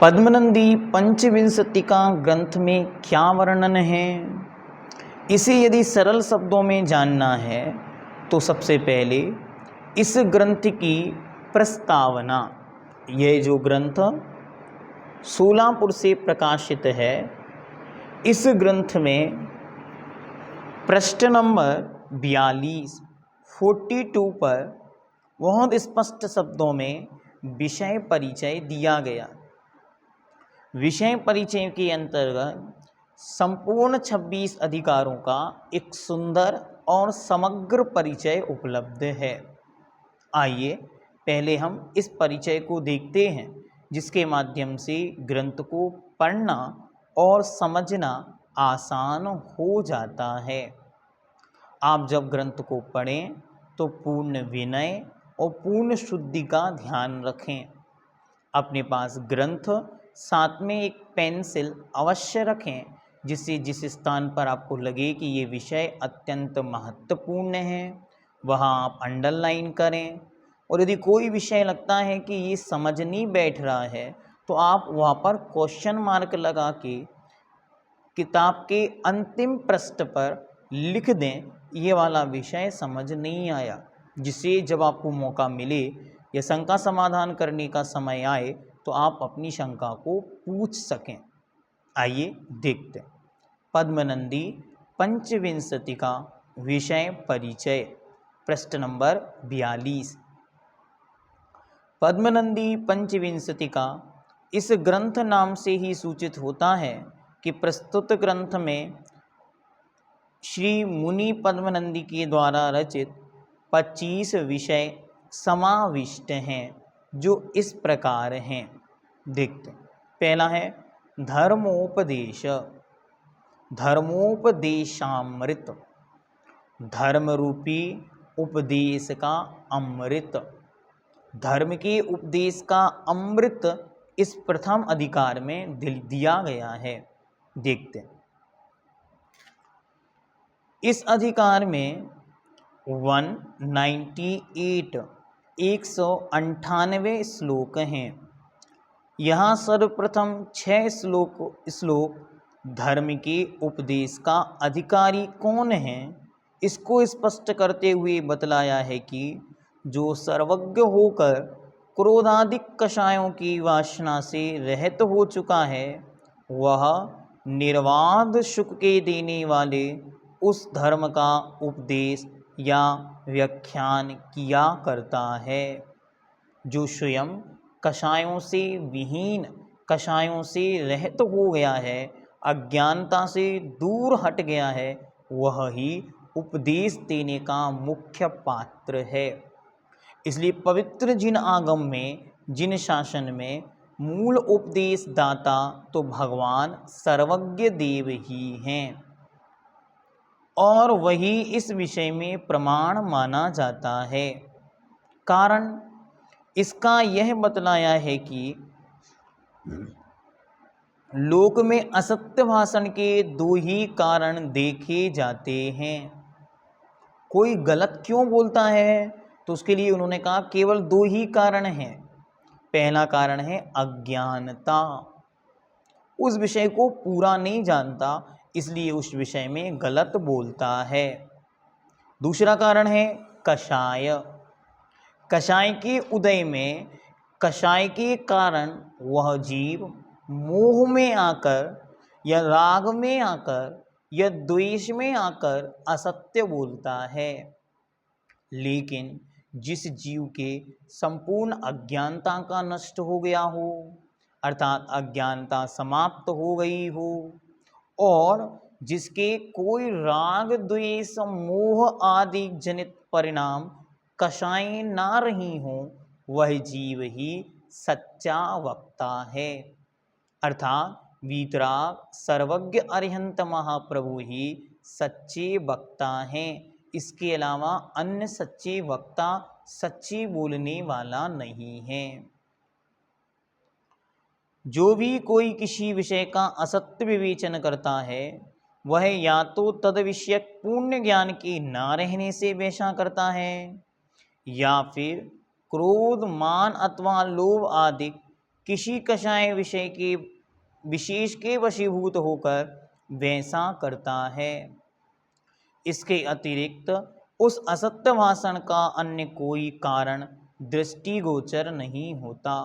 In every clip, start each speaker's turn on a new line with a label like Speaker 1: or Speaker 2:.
Speaker 1: पद्मनंदी पंचविंशतिका ग्रंथ में क्या वर्णन है, इसे यदि सरल शब्दों में जानना है तो सबसे पहले इस ग्रंथ की प्रस्तावना, यह जो ग्रंथ सोलापुर से प्रकाशित है, इस ग्रंथ में पृष्ठ नंबर 42 पर बहुत स्पष्ट शब्दों में विषय परिचय दिया गया। विषय परिचय के अंतर्गत संपूर्ण 26 अधिकारों का एक सुंदर और समग्र परिचय उपलब्ध है। आइए पहले हम इस परिचय को देखते हैं, जिसके माध्यम से ग्रंथ को पढ़ना और समझना आसान हो जाता है। आप जब ग्रंथ को पढ़ें तो पूर्ण विनय और पूर्ण शुद्धि का ध्यान रखें। अपने पास ग्रंथ साथ में एक पेंसिल अवश्य रखें, जिससे जिस स्थान पर आपको लगे कि ये विषय अत्यंत महत्वपूर्ण है वहाँ आप अंडरलाइन करें। और यदि कोई विषय लगता है कि ये समझ नहीं बैठ रहा है तो आप वहाँ पर क्वेश्चन मार्क लगा के किताब के अंतिम पृष्ठ पर लिख दें, ये वाला विषय समझ नहीं आया, जिससे जब आपको मौका मिले या शंका समाधान करने का समय आए तो आप अपनी शंका को पूछ सकें। आइए देखते हैं। पद्मनंदी पंचविंशतिका विषय परिचय, पृष्ठ नंबर 42। पद्मनंदी पंचविंशतिका इस ग्रंथ नाम से ही सूचित होता है कि प्रस्तुत ग्रंथ में श्री मुनि पद्मनंदी के द्वारा रचित 25 विषय समाविष्ट हैं, जो इस प्रकार हैं। देखते हैं। पहला है धर्मोपदेश, धर्मोपदेशामृत, धर्म रूपी उपदेश का अमृत। धर्म के उपदेश का अमृत इस प्रथम अधिकार में दिया गया है। देखते हैं। इस अधिकार में 198 श्लोक हैं। यहाँ सर्वप्रथम 6 श्लोक धर्म के उपदेश का अधिकारी कौन है, इसको स्पष्ट करते हुए बतलाया है कि जो सर्वज्ञ होकर क्रोधादिक कषायों की वासना से रहित हो चुका है, वह निर्वाध सुख के देने वाले उस धर्म का उपदेश या व्याख्यान किया करता है। जो स्वयं कषायों से विहीन, कषायों से रहित हो गया है, अज्ञानता से दूर हट गया है, वह ही उपदेश देने का मुख्य पात्र है। इसलिए पवित्र जिन आगम में, जिन शासन में मूल उपदेश दाता तो भगवान सर्वज्ञ देव ही हैं, और वही इस विषय में प्रमाण माना जाता है। कारण इसका यह बतलाया है कि लोक में असत्य भाषण के 2 ही कारण देखे जाते हैं। कोई गलत क्यों बोलता है तो उसके लिए उन्होंने कहा केवल 2 ही कारण हैं। पहला कारण है अज्ञानता, उस विषय को पूरा नहीं जानता, इसलिए उस विषय में गलत बोलता है। दूसरा कारण है कषाय, कषाय के उदय में, कषाय के कारण वह जीव मोह में आकर या राग में आकर या द्वेष में आकर असत्य बोलता है। लेकिन जिस जीव के संपूर्ण अज्ञानता का नष्ट हो गया हो, अर्थात अज्ञानता समाप्त हो गई हो, और जिसके कोई राग द्वेष मोह आदि जनित परिणाम कषाय ना रही हो, वह जीव ही सच्चा वक्ता है। अर्थात वीतराग सर्वज्ञ अरिहंत महाप्रभु ही सच्चे वक्ता हैं। इसके अलावा अन्य सच्चे वक्ता सच्चे बोलने वाला नहीं है। जो भी कोई किसी विषय का असत्य विवेचन करता है, वह या तो तद विषयक पूर्ण ज्ञान के न रहने से वैसा करता है, या फिर क्रोध मान अथवा लोभ आदि किसी कषाय विषय के विशेष के वशीभूत होकर वैसा करता है। इसके अतिरिक्त उस असत्य भाषण का अन्य कोई कारण दृष्टिगोचर नहीं होता।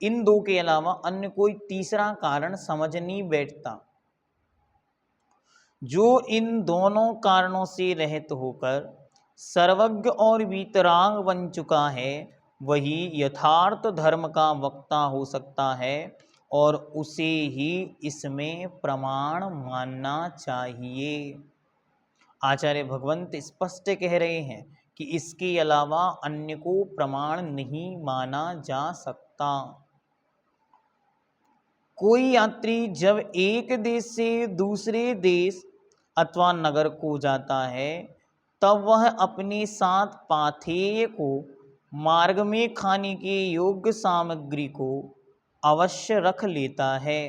Speaker 1: इन दो के अलावा अन्य कोई तीसरा कारण समझ नहीं बैठता। जो इन दोनों कारणों से रहित होकर सर्वज्ञ और वीतराग बन चुका है, वही यथार्थ धर्म का वक्ता हो सकता है और उसे ही इसमें प्रमाण मानना चाहिए। आचार्य भगवंत स्पष्ट कह रहे हैं कि इसके अलावा अन्य को प्रमाण नहीं माना जा सकता। कोई यात्री जब एक देश से दूसरे देश अथवा नगर को जाता है, तब वह अपने साथ पाथेय को, मार्ग में खाने के योग्य सामग्री को अवश्य रख लेता है।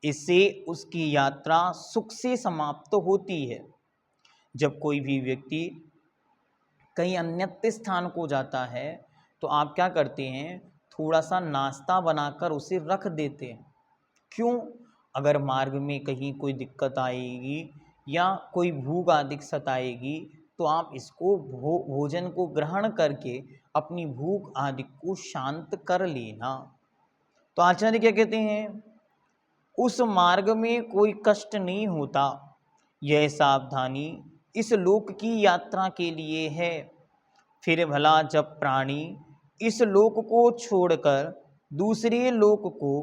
Speaker 1: इससे उसकी यात्रा सुख से समाप्त होती है। जब कोई भी व्यक्ति कहीं अन्यत्र स्थान को जाता है तो आप क्या करते हैं, थोड़ा सा नाश्ता बनाकर उसे रख देते हैं। क्यों? अगर मार्ग में कहीं कोई दिक्कत आएगी या कोई भूख आदि सताएगी तो आप इसको भोजन को ग्रहण करके अपनी भूख आदि को शांत कर लेना। तो आचार्य क्या कहते हैं, उस मार्ग में कोई कष्ट नहीं होता। यह सावधानी इस लोक की यात्रा के लिए है। फिर भला जब प्राणी इस लोक को छोड़कर दूसरे लोक को,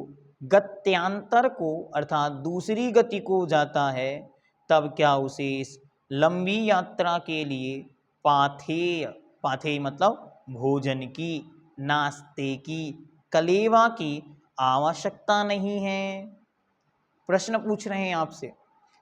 Speaker 1: गत्यांतर को अर्थात दूसरी गति को जाता है, तब क्या उसे इस लंबी यात्रा के लिए पाथेय, पाथेय मतलब भोजन की, नाश्ते की, कलेवा की आवश्यकता नहीं है। प्रश्न पूछ रहे हैं आपसे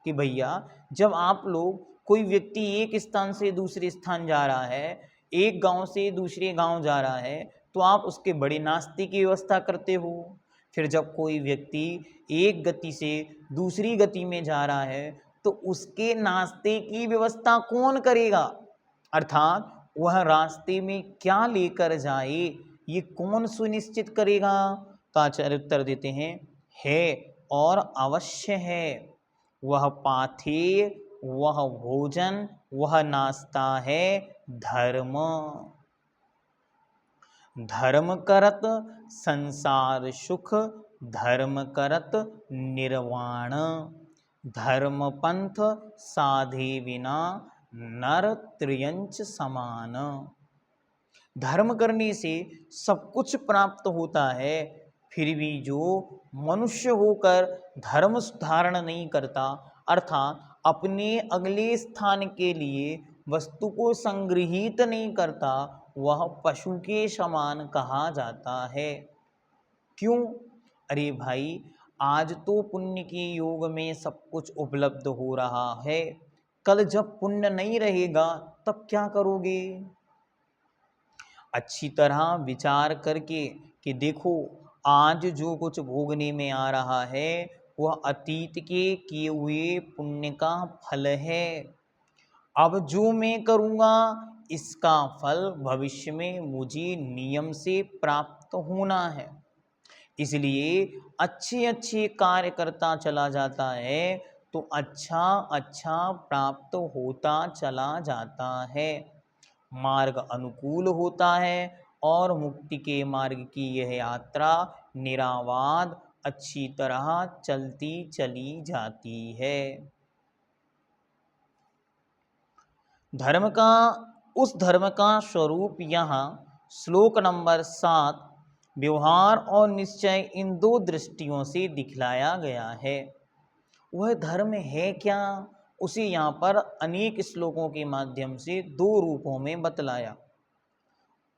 Speaker 1: कि भैया जब आप लोग, कोई व्यक्ति एक स्थान से दूसरे स्थान जा रहा है, एक गांव से दूसरे गांव जा रहा है, तो आप उसके बड़े नाश्ते की व्यवस्था करते हो। फिर जब कोई व्यक्ति एक गति से दूसरी गति में जा रहा है तो उसके नाश्ते की व्यवस्था कौन करेगा, अर्थात वह रास्ते में क्या लेकर जाए ये कौन सुनिश्चित करेगा। तो आचार्य उत्तर देते हैं, है और अवश्य है। वह पाथेय, वह भोजन, वह नाश्ता है धर्म। धर्म करत संसार सुख, धर्म करत निर्वाण, धर्म पंथ साधे बिना नर त्रियंच समान। धर्म करने से सब कुछ प्राप्त होता है, फिर भी जो मनुष्य होकर धर्म धारण नहीं करता, अर्थात अपने अगले स्थान के लिए वस्तु को संग्रहित नहीं करता, वह पशु के समान कहा जाता है। क्यों? अरे भाई, आज तो पुण्य के योग में सब कुछ उपलब्ध हो रहा है, कल जब पुण्य नहीं रहेगा तब क्या करोगे? अच्छी तरह विचार करके कि देखो आज जो कुछ भोगने में आ रहा है वह अतीत के किए हुए पुण्य का फल है। अब जो मैं करूँगा इसका फल भविष्य में मुझे नियम से प्राप्त होना है। इसलिए अच्छे अच्छे कार्य करता चला जाता है तो अच्छा अच्छा प्राप्त होता चला जाता है, मार्ग अनुकूल होता है और मुक्ति के मार्ग की यह यात्रा निरावाद अच्छी तरह चलती चली जाती है। धर्म का, उस धर्म का स्वरूप यहाँ श्लोक नंबर 7 व्यवहार और निश्चय इन दो दृष्टियों से दिखलाया गया है। वह धर्म है क्या, उसे यहाँ पर अनेक श्लोकों के माध्यम से दो रूपों में बतलाया।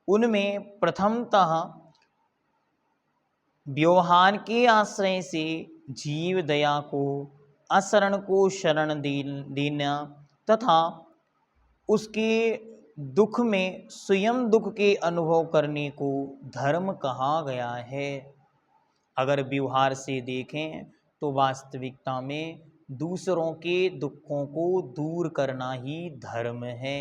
Speaker 1: उनमें प्रथमतः व्यवहार के आश्रय से जीव दया को, अशरण को शरण देना तथा उसके दुख में स्वयं दुख के अनुभव करने को धर्म कहा गया है। अगर व्यवहार से देखें तो वास्तविकता में दूसरों के दुखों को दूर करना ही धर्म है।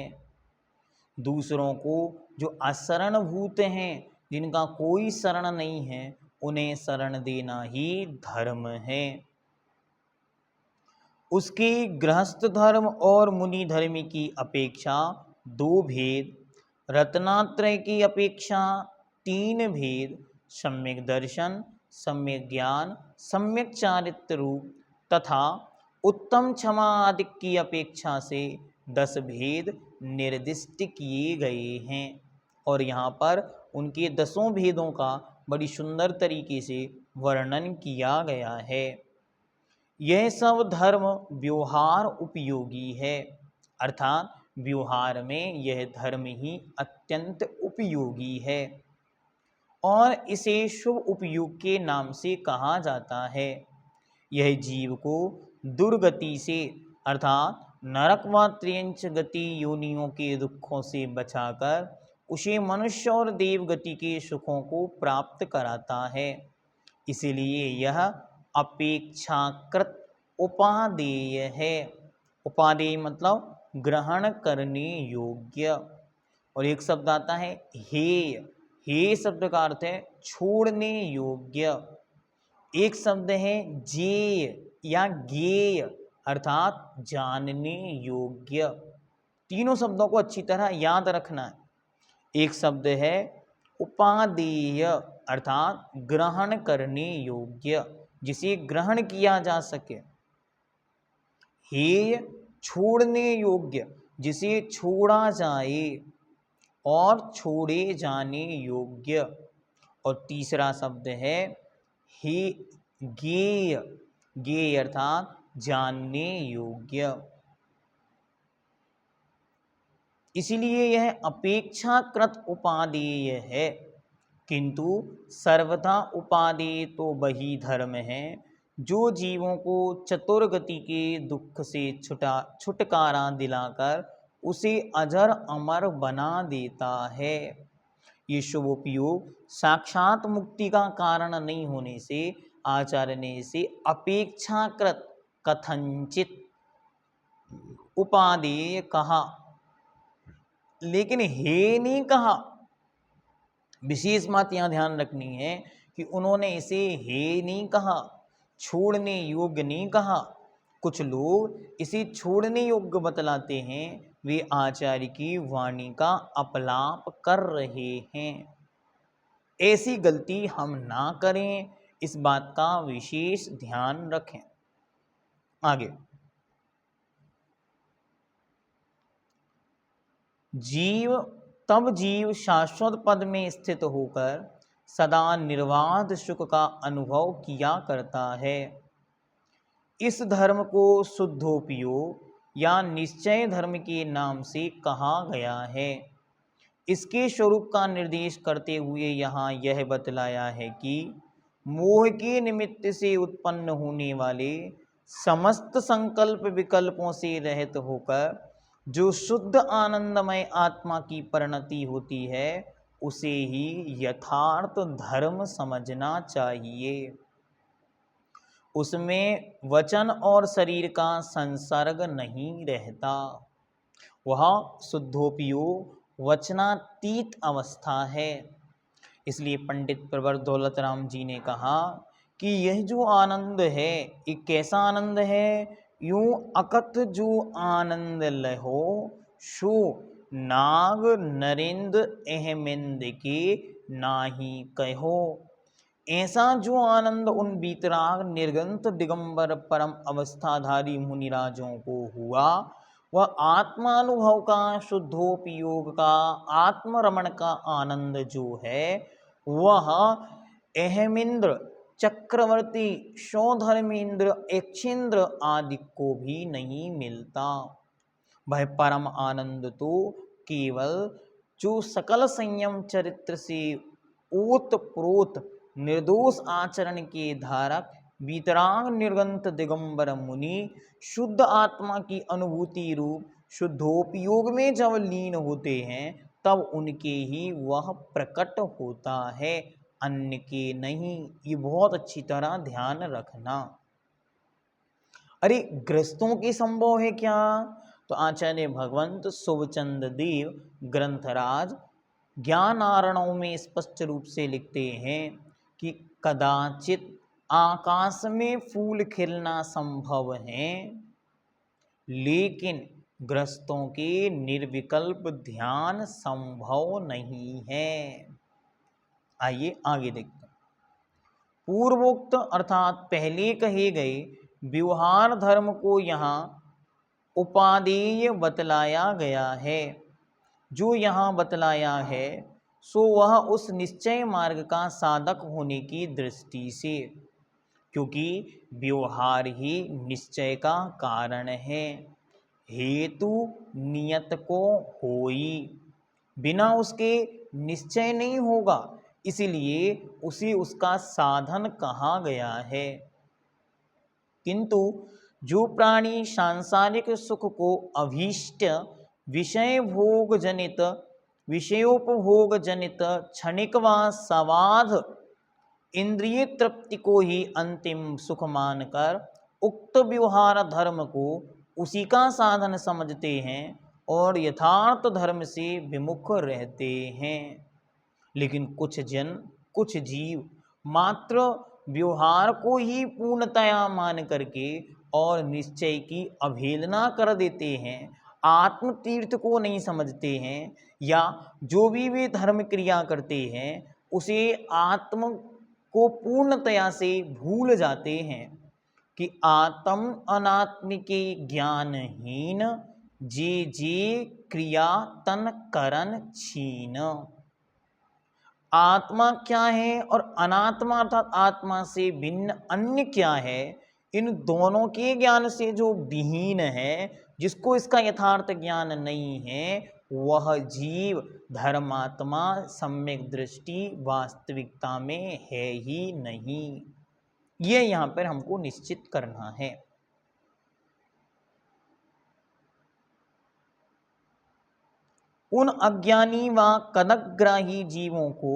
Speaker 1: दूसरों को, जो अशरणभूत हैं, जिनका कोई शरण नहीं है, उन्हें शरण देना ही धर्म है। उसके गृहस्थ धर्म और मुनि धर्म की अपेक्षा 2 भेद, रत्नात्रय की अपेक्षा 3 भेद, सम्यक दर्शन, सम्यक ज्ञान, सम्यक चारित्र रूप तथा उत्तम क्षमा आदि की अपेक्षा से 10 भेद निर्दिष्ट किए गए हैं। और यहाँ पर उनके 10 भेदों का बड़ी सुंदर तरीके से वर्णन किया गया है। यह सब धर्म व्यवहार उपयोगी है, अर्थात व्यवहार में यह धर्म ही अत्यंत उपयोगी है और इसे शुभ उपयोग के नाम से कहा जाता है। यह जीव को दुर्गति से अर्थात नरक व त्रियंच गति योनियों के दुखों से बचाकर उसे मनुष्य और देव गति के सुखों को प्राप्त कराता है। इसलिए यह अपेक्षाकृत उपादेय है। उपादेय मतलब ग्रहण करने योग्य। और एक शब्द आता है हेय। हेय शब्द का अर्थ है छोड़ने योग्य। एक शब्द है जेय या ज्ञेय अर्थात जानने योग्य। तीनों शब्दों को अच्छी तरह याद रखना है। एक शब्द है उपादेय अर्थात ग्रहण करने योग्य, जिसे ग्रहण किया जा सके। हेय छोड़ने योग्य, जिसे छोड़ा जाए और छोड़े जाने योग्य। और तीसरा शब्द है हे ज्ञेय। ज्ञेय अर्थात जानने योग्य। इसलिए यह अपेक्षाकृत उपादेय है, किंतु सर्वथा उपादेय तो वही धर्म है जो जीवों को चतुर्गति के दुख से छुटकारा दिलाकर उसे अजर अमर बना देता है। ये शुभ उपयोग साक्षात मुक्ति का कारण नहीं होने से आचार्य ने इसे अपेक्षाकृत कथंचित उपादेय कहा, लेकिन हे नहीं कहा। विशेष बात यहाँ ध्यान रखनी है कि उन्होंने इसे हे नहीं कहा, छोड़ने योग्य नहीं कहा। कुछ लोग इसे छोड़ने योग्य बतलाते हैं, वे आचार्य की वाणी का अपलाप कर रहे हैं। ऐसी गलती हम ना करें, इस बात का विशेष ध्यान रखें। आगे जीव शाश्वत पद में स्थित होकर सदा निर्वाध सुख का अनुभव किया करता है। इस धर्म को शुद्धोपयोग या निश्चय धर्म के नाम से कहा गया है। इसके स्वरूप का निर्देश करते हुए यहाँ यह बतलाया है कि मोह के निमित्त से उत्पन्न होने वाले समस्त संकल्प विकल्पों से रहित होकर जो शुद्ध आनंदमय आत्मा की परिणति होती है, उसे ही यथार्थ धर्म समझना चाहिए। उसमें वचन और शरीर का संसर्ग नहीं रहता। वह शुद्धोपयोग वचनातीत अवस्था है। इसलिए पंडित प्रवर दौलत राम जी ने कहा कि यह जो आनंद है, एक कैसा आनंद है? यूं अकथ जो आनंद लहो शो नाग नरेंद्र अहमिंद के नाही कहो। ऐसा जो आनंद उन बीतराग निर्गंत दिगंबर परम अवस्थाधारी मुनिराजों को हुआ, वह आत्मानुभव का, शुद्धोपयोग का, आत्मरमण का आनंद जो है, वह अहमिंद्र, चक्रवर्ती, सौधर्मेंद्र, यक्षेंद्र आदि को भी नहीं मिलता। वह परम आनंद तो केवल जो सकल संयम चरित्र से ओत प्रोत निर्दोष आचरण के धारक वीतराग निर्गंत दिगंबर मुनि शुद्ध आत्मा की अनुभूति रूप शुद्धोपयोग में जब लीन होते हैं, तब उनके ही वह प्रकट होता है, अन्य के नहीं। ये बहुत अच्छी तरह ध्यान रखना। अरे गृहस्थों के संभव है क्या? तो आचार्य भगवंत शुभचंद देव ग्रंथराज ज्ञानारणों में स्पष्ट रूप से लिखते हैं कि कदाचित आकाश में फूल खिलना संभव है, लेकिन ग्रस्तों के निर्विकल्प ध्यान संभव नहीं है। आइए आगे देखते हैं। पूर्वोक्त अर्थात पहले कहे गए व्यवहार धर्म को यहाँ उपादेय बतलाया गया है। जो यहाँ बतलाया है सो वह उस निश्चय मार्ग का साधक होने की दृष्टि से, क्योंकि व्यवहार ही निश्चय का कारण है। हेतु नियत को होई, बिना उसके निश्चय नहीं होगा, इसलिए उसे उसका साधन कहा गया है। किंतु जो प्राणी सांसारिक सुख को अभीष्ट विषय भोग जनित विषयोपभोग जनित क्षणिक व सवाध इंद्रिय तृप्ति को ही अंतिम सुख मानकर उक्त व्यवहार धर्म को उसी का साधन समझते हैं और यथार्थ धर्म से विमुख रहते हैं। लेकिन कुछ जीव मात्र व्यवहार को ही पूर्णतया मान करके और निश्चय की अवहेलना कर देते हैं, आत्म तीर्थ को नहीं समझते हैं, या जो भी वे धर्म क्रिया करते हैं उसे आत्म को पूर्णतया से भूल जाते हैं कि आत्म अनात्म के ज्ञानहीन जे जे क्रिया तन करन छीन। आत्मा क्या है और अनात्मा अर्थात आत्मा से भिन्न अन्य क्या है, इन दोनों के ज्ञान से जो विहीन है, जिसको इसका यथार्थ ज्ञान नहीं है, वह जीव धर्मात्मा सम्यक दृष्टि वास्तविकता में है ही नहीं। ये यहाँ पर हमको निश्चित करना है। उन अज्ञानी व कदग्राही जीवों को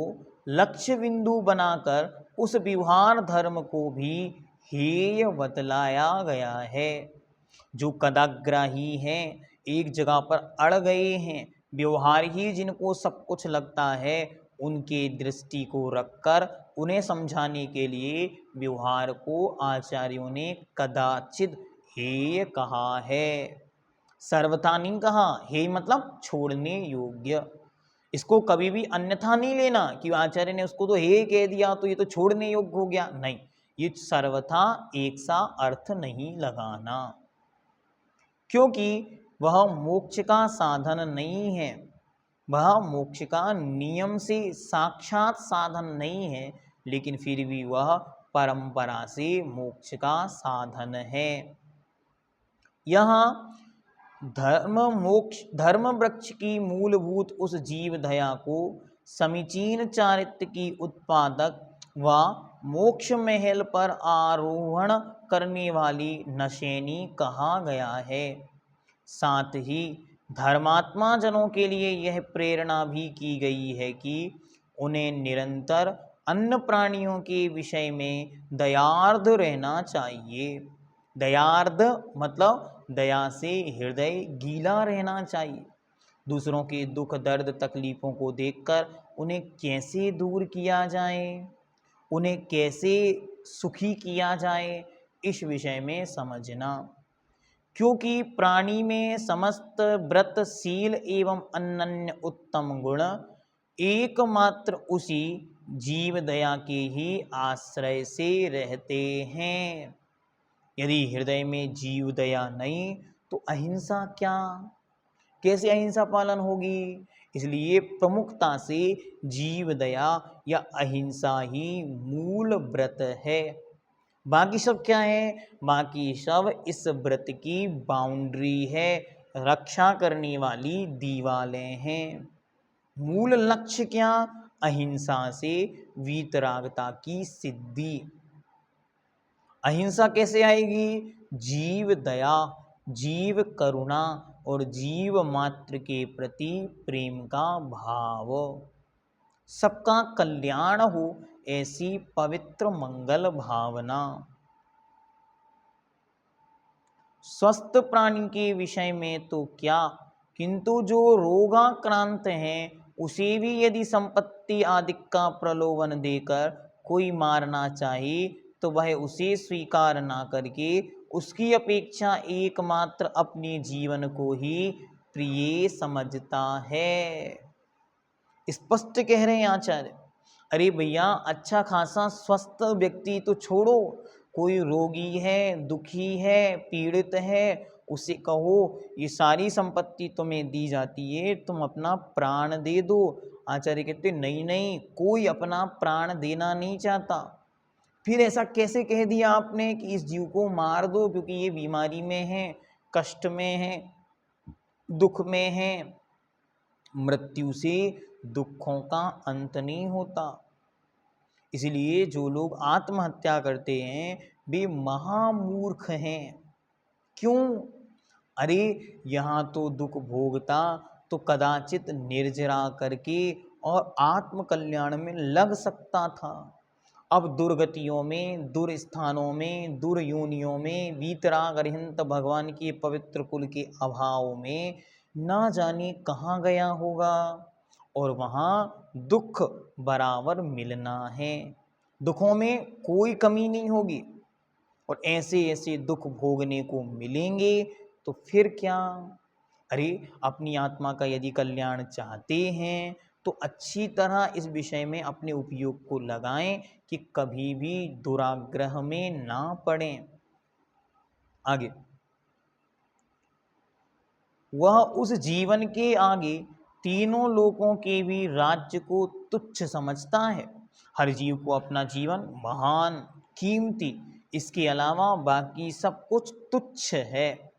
Speaker 1: लक्ष्य बिंदु बनाकर उस व्यवहार धर्म को भी हेय बतलाया गया है। जो कदाग्राही हैं, एक जगह पर अड़ गए हैं, व्यवहार ही जिनको सब कुछ लगता है, उनके दृष्टि को रखकर उन्हें समझाने के लिए व्यवहार को आचार्यों ने कदाचित हेय कहा है, सर्वथा नहीं कहा। हेय मतलब छोड़ने योग्य। इसको कभी भी अन्यथा नहीं लेना कि आचार्य ने उसको तो हेय कह दिया तो ये तो छोड़ने योग्य हो गया, नहीं, ये सर्वथा एक सा अर्थ नहीं लगाना, क्योंकि वह मोक्ष का साधन नहीं है, वह मोक्ष का नियम से साक्षात साधन नहीं है, लेकिन फिर भी वह परंपरा से मोक्ष का साधन है। यहाँ धर्म वृक्ष की मूलभूत उस जीव दया को समीचीन चारित्र की उत्पादक व मोक्ष महल पर आरोहण करने वाली नशेनी कहा गया है। साथ ही धर्मात्मा जनों के लिए यह प्रेरणा भी की गई है कि उन्हें निरंतर अन्य प्राणियों के विषय में दयार्द रहना चाहिए। दयार्द मतलब दया से हृदय गीला रहना चाहिए। दूसरों के दुख दर्द तकलीफ़ों को देखकर उन्हें कैसे दूर किया जाए, उन्हें कैसे सुखी किया जाए, इस विषय में समझना, क्योंकि प्राणी में समस्त व्रतशील एवं अनन्य उत्तम गुण एकमात्र उसी जीव दया के ही आश्रय से रहते हैं। यदि हृदय में जीव दया नहीं तो अहिंसा क्या, कैसे अहिंसा पालन होगी? इसलिए प्रमुखता से जीव दया या अहिंसा ही मूल व्रत है। बाकी सब क्या है? बाकी सब इस व्रत की बाउंड्री है, रक्षा करने वाली दीवारें हैं। मूल लक्ष्य क्या? अहिंसा से वीतरागता की सिद्धि। अहिंसा कैसे आएगी? जीव दया, जीव करुणा और जीव मात्र के प्रति प्रेम का भाव, सबका कल्याण हो ऐसी पवित्र मंगल भावना। स्वस्थ प्राणी के विषय में तो क्या, किंतु जो रोगाक्रांत हैं उसे भी यदि संपत्ति आदि का प्रलोभन देकर कोई मारना चाहे तो वह उसे स्वीकार ना करके उसकी अपेक्षा एकमात्र अपने जीवन को ही प्रिय समझता है। स्पष्ट कह रहे हैं आचार्य। अरे भैया, अच्छा खासा स्वस्थ व्यक्ति तो छोड़ो, कोई रोगी है, दुखी है, पीड़ित है, उसे कहो ये सारी संपत्ति तुम्हें दी जाती है, तुम अपना प्राण दे दो। आचार्य कहते नहीं नहीं, कोई अपना प्राण देना नहीं चाहता। फिर ऐसा कैसे कह दिया आपने कि इस जीव को मार दो क्योंकि ये बीमारी में है, कष्ट में है, दुख में है। मृत्यु से दुखों का अंत नहीं होता। इसलिए जो लोग आत्महत्या करते हैं वे महामूर्ख हैं। क्यों? अरे यहाँ तो दुख भोगता तो कदाचित निर्जरा करके और आत्मकल्याण में लग सकता था। अब दुर्गतियों में, दुर्स्थानों में, दुर्योनियों में, वीतराग अरिहंत भगवान के पवित्र कुल के अभाव में ना जाने कहाँ गया होगा, और वहाँ दुख बराबर मिलना है। दुखों में कोई कमी नहीं होगी, और ऐसे ऐसे दुख भोगने को मिलेंगे तो फिर क्या। अरे अपनी आत्मा का यदि कल्याण चाहते हैं तो अच्छी तरह इस विषय में अपने उपयोग को लगाएं कि कभी भी दुराग्रह में ना पड़ें। आगे, वह उस जीवन के आगे तीनों लोकों के भी राज्य को तुच्छ समझता है। हर जीव को अपना जीवन महान, कीमती, इसके अलावा बाकी सब कुछ तुच्छ है।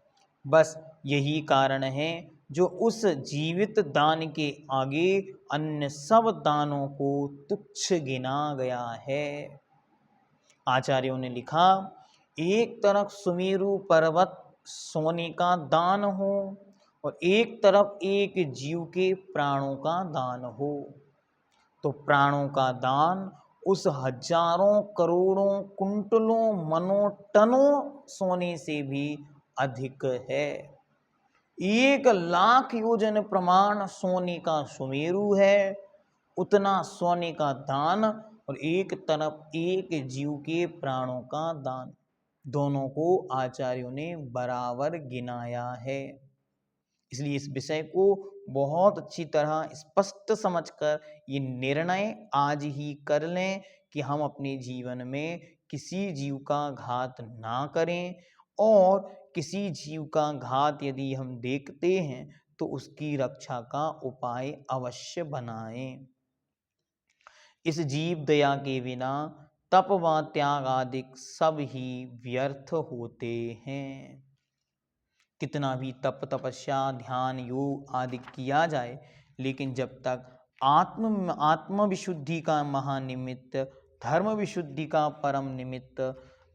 Speaker 1: बस यही कारण है जो उस जीवित दान के आगे अन्य सब दानों को तुच्छ गिना गया है। आचार्यों ने लिखा, एक तरफ सुमेरु पर्वत सोने का दान हो और एक तरफ एक जीव के प्राणों का दान हो, तो प्राणों का दान उस हजारों करोड़ों कुंटलों मनों टनों सोने से भी अधिक है। 1,00,000 योजन प्रमाण सोने का सुमेरु है, उतना सोने का दान, और एक तरफ एक जीव के प्राणों का दान, दोनों को आचार्यों ने बराबर गिनाया है। इसलिए इस विषय को बहुत अच्छी तरह स्पष्ट समझकर ये निर्णय आज ही कर लें कि हम अपने जीवन में किसी जीव का घात ना करें, और किसी जीव का घात यदि हम देखते हैं तो उसकी रक्षा का उपाय अवश्य बनाएं। इस जीव दया के बिना तप व त्याग आदि सब ही व्यर्थ होते हैं। कितना भी तप, तपस्या, ध्यान, योग आदि किया जाए, लेकिन जब तक आत्म विशुद्धि का महानिमित्त, धर्म विशुद्धि का परम निमित्त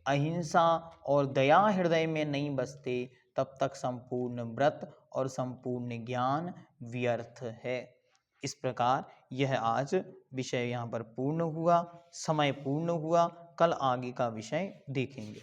Speaker 1: अहिंसा और दया हृदय में नहीं बसते, तब तक संपूर्ण व्रत और संपूर्ण ज्ञान व्यर्थ है। इस प्रकार यह आज विषय यहाँ पर पूर्ण हुआ, समय पूर्ण हुआ। कल आगे का विषय देखेंगे।